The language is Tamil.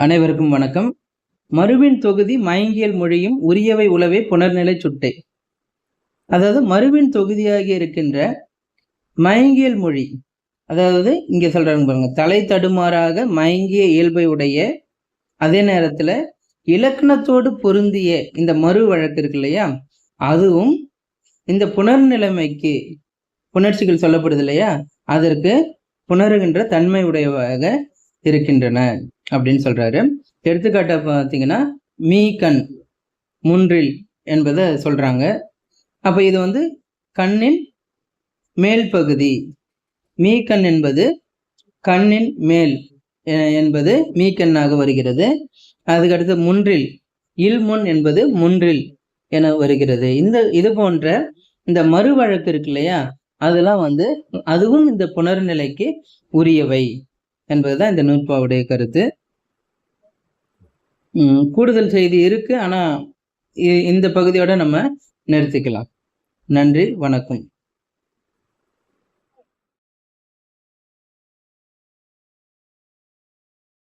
அனைவருக்கும் வணக்கம். மருவின் தொகுதி மயங்கியல் மொழியும் உரியவை உளவே புனர்நிலை சுட்டை. அதாவது மருவின் தொகுதியாகி இருக்கின்ற மயங்கியல் மொழி, அதாவது இங்க சொல்றாங்க பாருங்க, தலை தடுமாறாக மயங்கிய இயல்பை உடைய, அதே நேரத்துல இலக்கணத்தோடு பொருந்திய இந்த மறு வழக்கு இருக்கு இல்லையா, அதுவும் இந்த புனர்நிலைமைக்கு புணர்ச்சிகள் சொல்லப்படுது இல்லையா, அதற்கு புணருகின்ற தன்மை உடையவாக இருக்கின்றன அப்படின்னு சொல்றாரு. எடுத்துக்காட்ட பார்த்தீங்கன்னா மீ-கண் முன்றில் என்பதை சொல்றாங்க. அப்ப இது கண்ணின் மேல் பகுதி. மீ-கண் என்பது கண்ணின் மேல் என்பது மீ-கண்ணாக வருகிறது. அதுக்கடுத்து முன்றில், இல்முன் என்பது முன்றில் என வருகிறது. இது போன்ற இந்த மறு வழக்கு இருக்கு இல்லையா, அதெல்லாம் அதுவும் இந்த புணர்நிலைக்கு உரியவை என்பதுதான் இந்த நூற்பாவுடைய கருத்து. கூடுதல் செய்தி இருக்கு, ஆனா இந்த பகுதியோட நம்ம நிறுத்திக்கலாம். நன்றி, வணக்கம்.